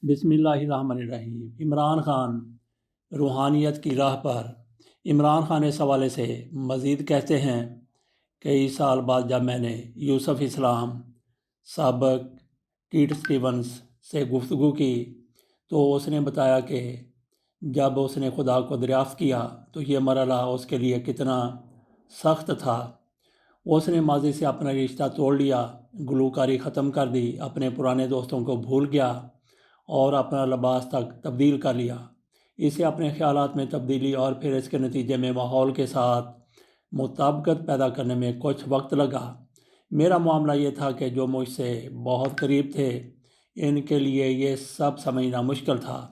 بسم اللہ الرحمن الرحیم۔ عمران خان روحانیت کی راہ پر۔ عمران خان اس حوالے سے مزید کہتے ہیں، کئی سال بعد جب میں نے یوسف اسلام سابق کیٹ سٹیونز سے گفتگو کی تو اس نے بتایا کہ جب اس نے خدا کو دریافت کیا تو یہ مرحلہ اس کے لیے کتنا سخت تھا۔ اس نے ماضی سے اپنا رشتہ توڑ لیا، گلوکاری ختم کر دی، اپنے پرانے دوستوں کو بھول گیا اور اپنا لباس تک تبدیل کر لیا۔ اسے اپنے خیالات میں تبدیلی اور پھر اس کے نتیجے میں ماحول کے ساتھ مطابقت پیدا کرنے میں کچھ وقت لگا۔ میرا معاملہ یہ تھا کہ جو مجھ سے بہت قریب تھے ان کے لیے یہ سب سمجھنا مشکل تھا۔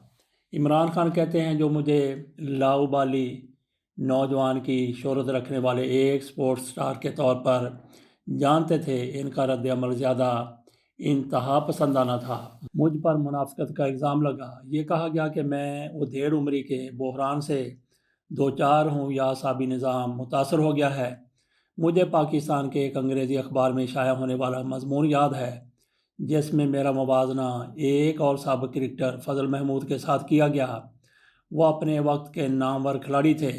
عمران خان کہتے ہیں، جو مجھے لاؤبالی نوجوان کی شہرت رکھنے والے ایک سپورٹس سٹار کے طور پر جانتے تھے، ان کا رد عمل زیادہ انتہا پسندانہ تھا۔ مجھ پر منافقت کا الزام لگا۔ یہ کہا گیا کہ میں ادھیڑ عمری کے بحران سے دوچار ہوں یا اعصابی نظام متاثر ہو گیا ہے۔ مجھے پاکستان کے ایک انگریزی اخبار میں شائع ہونے والا مضمون یاد ہے جس میں میرا موازنہ ایک اور سابق کرکٹر فضل محمود کے ساتھ کیا گیا۔ وہ اپنے وقت کے نامور کھلاڑی تھے۔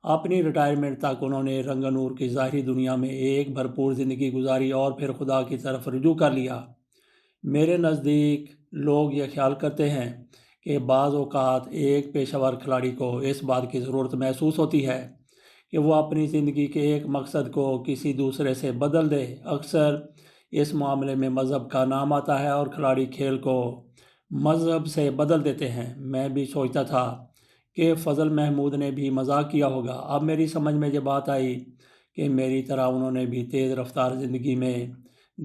اپنی ریٹائرمنٹ تک انہوں نے رنگ نور کی ظاہری دنیا میں ایک بھرپور زندگی گزاری اور پھر خدا کی طرف رجوع کر لیا۔ میرے نزدیک لوگ یہ خیال کرتے ہیں کہ بعض اوقات ایک پیشہ ور کھلاڑی کو اس بات کی ضرورت محسوس ہوتی ہے کہ وہ اپنی زندگی کے ایک مقصد کو کسی دوسرے سے بدل دے۔ اکثر اس معاملے میں مذہب کا نام آتا ہے اور کھلاڑی کھیل کو مذہب سے بدل دیتے ہیں۔ میں بھی سوچتا تھا کہ فضل محمود نے بھی مذاق کیا ہوگا۔ اب میری سمجھ میں یہ بات آئی کہ میری طرح انہوں نے بھی تیز رفتار زندگی میں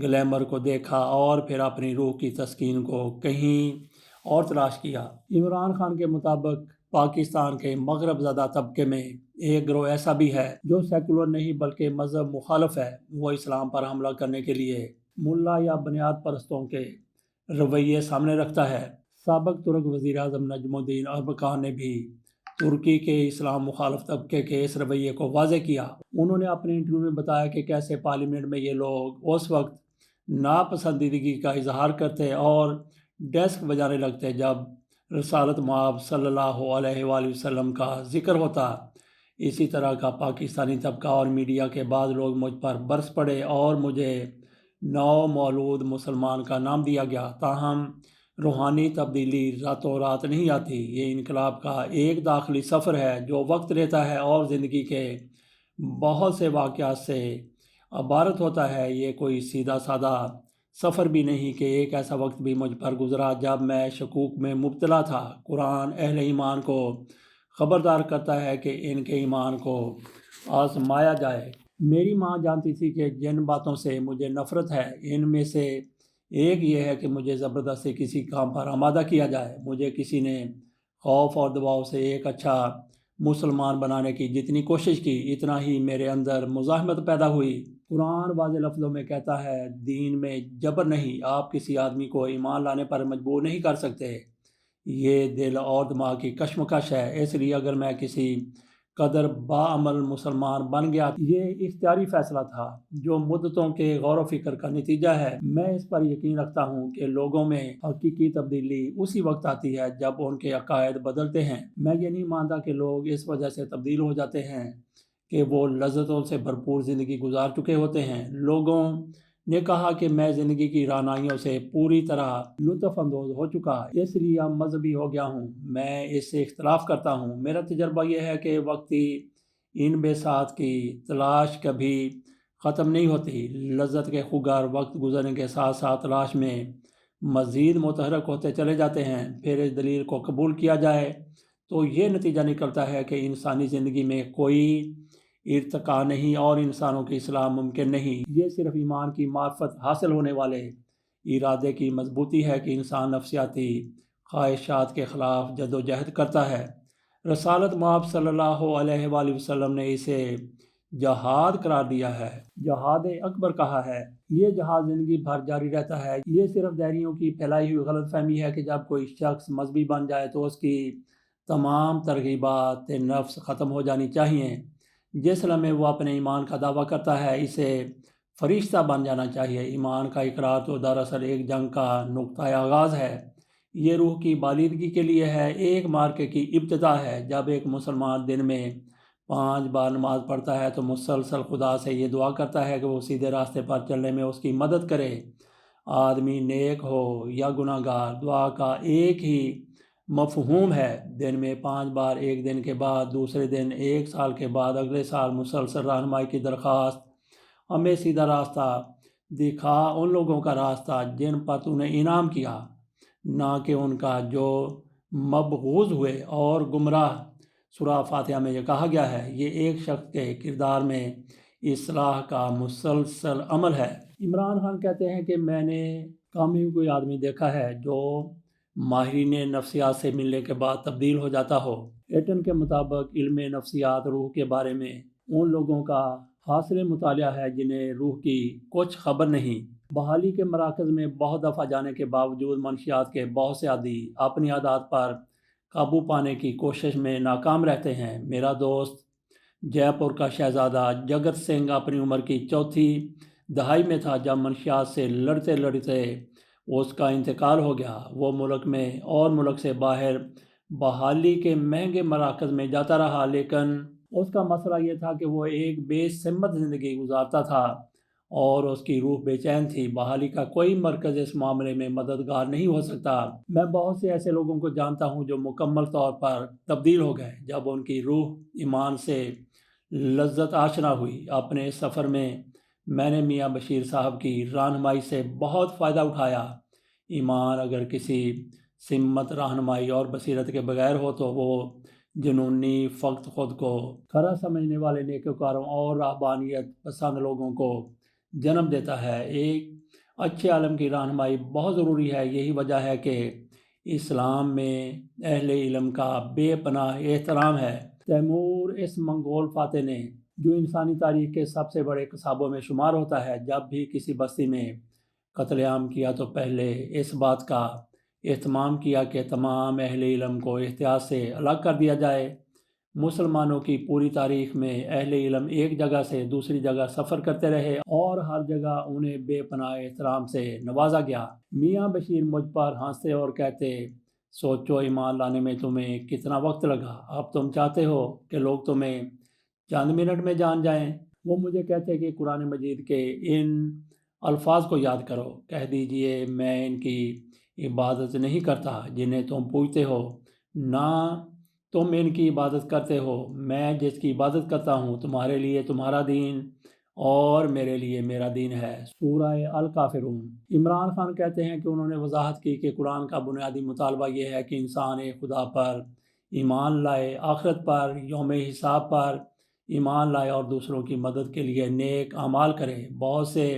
گلیمر کو دیکھا اور پھر اپنی روح کی تسکین کو کہیں اور تلاش کیا۔ عمران خان کے مطابق پاکستان کے مغرب زدہ طبقے میں ایک گروہ ایسا بھی ہے جو سیکولر نہیں بلکہ مذہب مخالف ہے۔ وہ اسلام پر حملہ کرنے کے لیے ملا یا بنیاد پرستوں کے رویے سامنے رکھتا ہے۔ سابق ترک وزیر اعظم نجم الدین اربکان نے بھی ترکی کے اسلام مخالف طبقے کے اس رویے کو واضح کیا۔ انہوں نے اپنے انٹرویو میں بتایا کہ کیسے پارلیمنٹ میں یہ لوگ اس وقت ناپسندیدگی کا اظہار کرتے اور ڈیسک بجانے لگتے جب رسالت مآب صلی اللہ علیہ وآلہ وسلم کا ذکر ہوتا۔ اسی طرح کا پاکستانی طبقہ اور میڈیا کے بعض لوگ مجھ پر برس پڑے اور مجھے نو مولود مسلمان کا نام دیا گیا۔ تاہم روحانی تبدیلی راتوں رات نہیں آتی۔ یہ انقلاب کا ایک داخلی سفر ہے جو وقت لیتا ہے اور زندگی کے بہت سے واقعات سے عبارت ہوتا ہے۔ یہ کوئی سیدھا سادہ سفر بھی نہیں کہ ایک ایسا وقت بھی مجھ پر گزرا جب میں شکوک میں مبتلا تھا۔ قرآن اہل ایمان کو خبردار کرتا ہے کہ ان کے ایمان کو آزمایا جائے۔ میری ماں جانتی تھی کہ جن باتوں سے مجھے نفرت ہے ان میں سے ایک یہ ہے کہ مجھے زبردستی کسی کام پر آمادہ کیا جائے۔ مجھے کسی نے خوف اور دباؤ سے ایک اچھا مسلمان بنانے کی جتنی کوشش کی اتنا ہی میرے اندر مزاحمت پیدا ہوئی۔ قرآن واضح لفظوں میں کہتا ہے، دین میں جبر نہیں، آپ کسی آدمی کو ایمان لانے پر مجبور نہیں کر سکتے۔ یہ دل اور دماغ کی کشمکش ہے۔ اس لیے اگر میں کسی قدر باعمل مسلمان بن گیا، یہ اختیاری فیصلہ تھا جو مدتوں کے غور و فکر کا نتیجہ ہے۔ میں اس پر یقین رکھتا ہوں کہ لوگوں میں حقیقی تبدیلی اسی وقت آتی ہے جب ان کے عقائد بدلتے ہیں۔ میں یہ نہیں مانتا کہ لوگ اس وجہ سے تبدیل ہو جاتے ہیں کہ وہ لذتوں سے بھرپور زندگی گزار چکے ہوتے ہیں۔ لوگوں نے کہا کہ میں زندگی کی رعنائیوں سے پوری طرح لطف اندوز ہو چکا، اس لیے اب مذہبی ہو گیا ہوں۔ میں اس سے اختلاف کرتا ہوں۔ میرا تجربہ یہ ہے کہ وقتی ان بساط کی تلاش کبھی ختم نہیں ہوتی۔ لذت کے خگر وقت گزرنے کے ساتھ ساتھ تلاش میں مزید متحرک ہوتے چلے جاتے ہیں۔ پھر اس دلیل کو قبول کیا جائے تو یہ نتیجہ نکلتا ہے کہ انسانی زندگی میں کوئی ارتقاء نہیں اور انسانوں کی اصلاح ممکن نہیں۔ یہ صرف ایمان کی معرفت حاصل ہونے والے ارادے کی مضبوطی ہے کہ انسان نفسیاتی خواہشات کے خلاف جد و جہد کرتا ہے۔ رسالت مآب صلی اللہ علیہ وآلہ وسلم نے اسے جہاد قرار دیا ہے، جہاد اکبر کہا ہے۔ یہ جہاد زندگی بھر جاری رہتا ہے۔ یہ صرف دہریوں کی پھیلائی ہوئی غلط فہمی ہے کہ جب کوئی شخص مذہبی بن جائے تو اس کی تمام ترغیبات نفس ختم ہو جانی چاہیے۔ جس لمحے وہ اپنے ایمان کا دعویٰ کرتا ہے اسے فرشتہ بن جانا چاہیے۔ ایمان کا اقرار تو دراصل ایک جنگ کا نقطۂ آغاز ہے۔ یہ روح کی بالیدگی کے لیے ہے، ایک مارکے کی ابتدا ہے۔ جب ایک مسلمان دن میں 5 بار نماز پڑھتا ہے تو مسلسل خدا سے یہ دعا کرتا ہے کہ وہ سیدھے راستے پر چلنے میں اس کی مدد کرے۔ آدمی نیک ہو یا گناہ گار، دعا کا ایک ہی مفہوم ہے۔ دن میں 5 بار، ایک دن کے بعد، دوسرے دن، ایک سال کے بعد، اگلے سال، مسلسل رہنمائی کی درخواست۔ ہمیں سیدھا راستہ دکھا، ان لوگوں کا راستہ جن پر تو نے انعام کیا، نہ کہ ان کا جو مبغوض ہوئے اور گمراہ۔ سورہ فاتحہ میں یہ کہا گیا ہے، یہ ایک شخص کے کردار میں اصلاح کا مسلسل عمل ہے۔ عمران خان کہتے ہیں کہ میں نے کم ہی کوئی آدمی دیکھا ہے جو ماہرین نفسیات سے ملنے کے بعد تبدیل ہو جاتا ہو۔ ایٹن کے مطابق علم نفسیات روح کے بارے میں ان لوگوں کا حاصل مطالعہ ہے جنہیں روح کی کچھ خبر نہیں۔ بحالی کے مراکز میں بہت دفعہ جانے کے باوجود منشیات کے بہت سے عادی اپنی عادات پر قابو پانے کی کوشش میں ناکام رہتے ہیں۔ میرا دوست جے پور کا شہزادہ جگت سنگھ اپنی عمر کی چوتھی دہائی میں تھا جب منشیات سے لڑتے لڑتے اس کا انتقال ہو گیا۔ وہ ملک میں اور ملک سے باہر بحالی کے مہنگے مراکز میں جاتا رہا، لیکن اس کا مسئلہ یہ تھا کہ وہ ایک بے سمت زندگی گزارتا تھا اور اس کی روح بے چین تھی۔ بحالی کا کوئی مرکز اس معاملے میں مددگار نہیں ہو سکتا۔ میں بہت سے ایسے لوگوں کو جانتا ہوں جو مکمل طور پر تبدیل ہو گئے جب ان کی روح ایمان سے لذت آشنا ہوئی۔ اپنے اس سفر میں نے میاں بشیر صاحب کی رہنمائی سے بہت فائدہ اٹھایا۔ ایمان اگر کسی سمت، رہنمائی اور بصیرت کے بغیر ہو تو وہ جنونی فقط خود کو کھرا سمجھنے والے نیکوکاروں اور رہبانیت پسند لوگوں کو جنم دیتا ہے۔ ایک اچھے عالم کی رہنمائی بہت ضروری ہے۔ یہی وجہ ہے کہ اسلام میں اہل علم کا بے پناہ احترام ہے۔ تیمور اس منگول فاتح نے، جو انسانی تاریخ کے سب سے بڑے قصابوں میں شمار ہوتا ہے، جب بھی کسی بستی میں قتل عام کیا تو پہلے اس بات کا اہتمام کیا کہ تمام اہل علم کو احتیاط سے الگ کر دیا جائے۔ مسلمانوں کی پوری تاریخ میں اہل علم ایک جگہ سے دوسری جگہ سفر کرتے رہے اور ہر جگہ انہیں بے پناہ احترام سے نوازا گیا۔ میاں بشیر مجھ پر ہنستے اور کہتے، سوچو ایمان لانے میں تمہیں کتنا وقت لگا، اب تم چاہتے ہو کہ لوگ تمہیں چند منٹ میں جان جائیں۔ وہ مجھے کہتے کہ قرآن مجید کے ان الفاظ کو یاد کرو، کہہ دیجئے میں ان کی عبادت نہیں کرتا جنہیں تم پوجتے ہو، نہ تم ان کی عبادت کرتے ہو، میں جس کی عبادت کرتا ہوں تمہارے لیے تمہارا دین اور میرے لیے میرا دین ہے۔ سورہ الکافرون۔ عمران خان کہتے ہیں کہ انہوں نے وضاحت کی کہ قرآن کا بنیادی مطالبہ یہ ہے کہ انسان ایک خدا پر ایمان لائے، آخرت پر، یوم حساب پر ایمان لائے اور دوسروں کی مدد کے لیے نیک اعمال کرے۔ بہت سے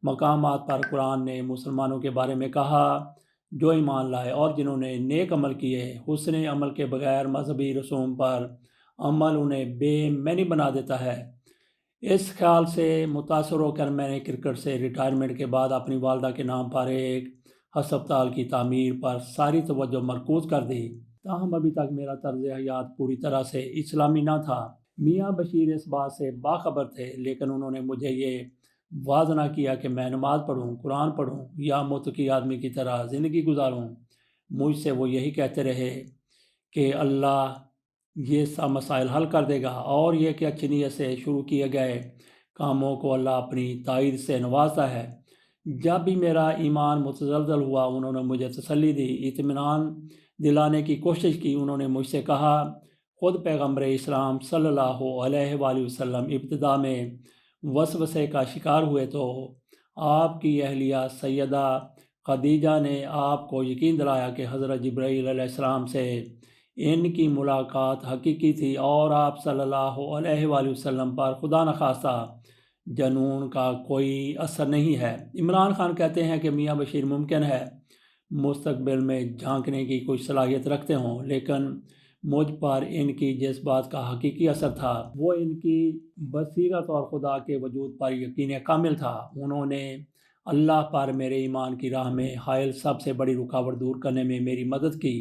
مقامات پر قرآن نے مسلمانوں کے بارے میں کہا جو ایمان لائے اور جنہوں نے نیک عمل کیے۔ حسن عمل کے بغیر مذہبی رسوم پر عمل انہیں بے معنی بنا دیتا ہے۔ اس خیال سے متاثر ہو کر میں نے کرکٹ سے ریٹائرمنٹ کے بعد اپنی والدہ کے نام پر ایک ہسپتال کی تعمیر پر ساری توجہ مرکوز کر دی۔ تاہم ابھی تک میرا طرز حیات پوری طرح سے اسلامی نہ تھا۔ میاں بشیر اس بات سے باخبر تھے، لیکن انہوں نے مجھے یہ واضح نہ کیا کہ میں نماز پڑھوں، قرآن پڑھوں یا متقی آدمی کی طرح زندگی گزاروں۔ مجھ سے وہ یہی کہتے رہے کہ اللہ یہ سب مسائل حل کر دے گا، اور یہ کہ اچھی نیت سے شروع کیے گئے کاموں کو اللہ اپنی تائید سے نوازتا ہے۔ جب بھی میرا ایمان متزلزل ہوا انہوں نے مجھے تسلی دی، اطمینان دلانے کی کوشش کی۔ انہوں نے مجھ سے کہا، خود پیغمبر اسلام صلی اللہ علیہ وآلہ وسلم ابتدا میں وسوسے کا شکار ہوئے تو آپ کی اہلیہ سیدہ خدیجہ نے آپ کو یقین دلایا کہ حضرت جبرائیل علیہ السلام سے ان کی ملاقات حقیقی تھی اور آپ صلی اللہ علیہ وآلہ وسلم پر خدا نخواستہ جنون کا کوئی اثر نہیں ہے۔ عمران خان کہتے ہیں کہ میاں بشیر ممکن ہے مستقبل میں جھانکنے کی کوئی صلاحیت رکھتے ہوں، لیکن مجھ پر ان کی جس بات کا حقیقی اثر تھا وہ ان کی بصیرت اور خدا کے وجود پر یقین کامل تھا۔ انہوں نے اللہ پر میرے ایمان کی راہ میں حائل سب سے بڑی رکاوٹ دور کرنے میں میری مدد کی۔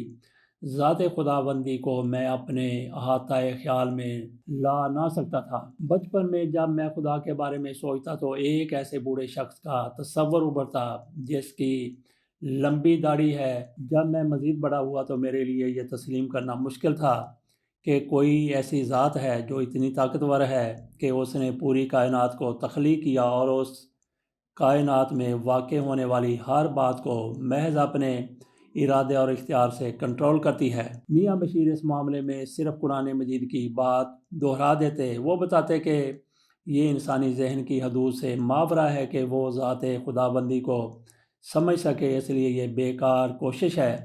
ذات خداوندی کو میں اپنے احاطہ خیال میں لا نہ سکتا تھا۔ بچپن میں جب میں خدا کے بارے میں سوچتا تو ایک ایسے بوڑھے شخص کا تصور ابھرتا جس کی لمبی داڑھی ہے۔ جب میں مزید بڑا ہوا تو میرے لیے یہ تسلیم کرنا مشکل تھا کہ کوئی ایسی ذات ہے جو اتنی طاقتور ہے کہ اس نے پوری کائنات کو تخلیق کیا اور اس کائنات میں واقع ہونے والی ہر بات کو محض اپنے ارادے اور اختیار سے کنٹرول کرتی ہے۔ میاں بشیر اس معاملے میں صرف قرآن مجید کی بات دہرا دیتے۔ وہ بتاتے کہ یہ انسانی ذہن کی حدود سے ماورا ہے کہ وہ ذات خداوندی کو سمجھ سکے، اس لیے یہ بیکار کوشش ہے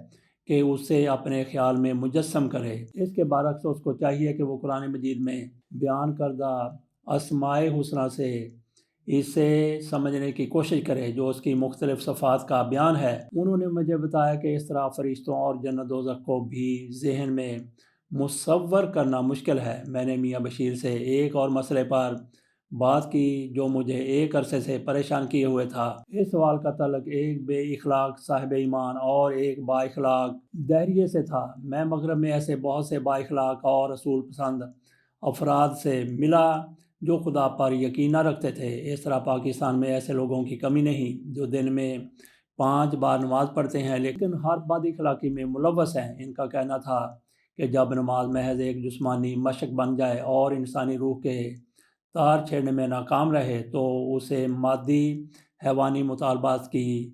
کہ اسے اپنے خیال میں مجسم کرے۔ اس کے برعکس اس کو چاہیے کہ وہ قرآن مجید میں بیان کردہ اسماء حسنہ سے اسے سمجھنے کی کوشش کرے جو اس کی مختلف صفات کا بیان ہے۔ انہوں نے مجھے بتایا کہ اس طرح فرشتوں اور جنت دوزخ کو بھی ذہن میں مصور کرنا مشکل ہے۔ میں نے میاں بشیر سے ایک اور مسئلے پر بات کی جو مجھے ایک عرصے سے پریشان کیے ہوئے تھا۔ اس سوال کا تعلق ایک بے اخلاق صاحب ایمان اور ایک با اخلاق دہریے سے تھا۔ میں مغرب میں ایسے بہت سے با اخلاق اور رسول پسند افراد سے ملا جو خدا پر یقین نہ رکھتے تھے۔ اس طرح پاکستان میں ایسے لوگوں کی کمی نہیں جو دن میں 5 بار نماز پڑھتے ہیں لیکن ہر بد اخلاقی میں ملوث ہیں۔ ان کا کہنا تھا کہ جب نماز محض ایک جسمانی مشق بن جائے اور انسانی روح کے تار چھیڑنے میں ناکام رہے تو اسے مادی حیوانی مطالبات کی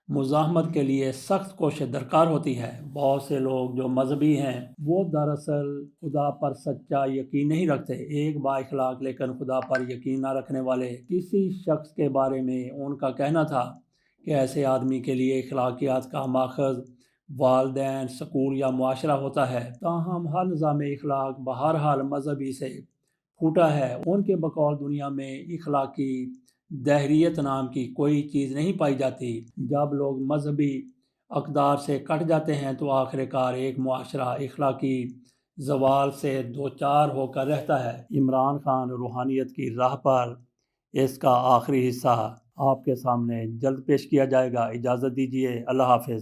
مزاحمت کے لیے سخت کوشش درکار ہوتی ہے۔ بہت سے لوگ جو مذہبی ہیں وہ دراصل خدا پر سچا یقین نہیں رکھتے۔ ایک با اخلاق لیکن خدا پر یقین نہ رکھنے والے کسی شخص کے بارے میں ان کا کہنا تھا کہ ایسے آدمی کے لیے اخلاقیات کا ماخذ والدین، سکول یا معاشرہ ہوتا ہے۔ تاہم ہر نظام اخلاق بہرحال مذہبی سے پھوٹا ہے۔ ان کے بقول دنیا میں اخلاقی دہریت نام کی کوئی چیز نہیں پائی جاتی۔ جب لوگ مذہبی اقدار سے کٹ جاتے ہیں تو آخر کار ایک معاشرہ اخلاقی زوال سے دوچار ہو کر رہتا ہے۔ عمران خان روحانیت کی راہ پر اس کا آخری حصہ آپ کے سامنے جلد پیش کیا جائے گا۔ اجازت دیجیے، اللہ حافظ۔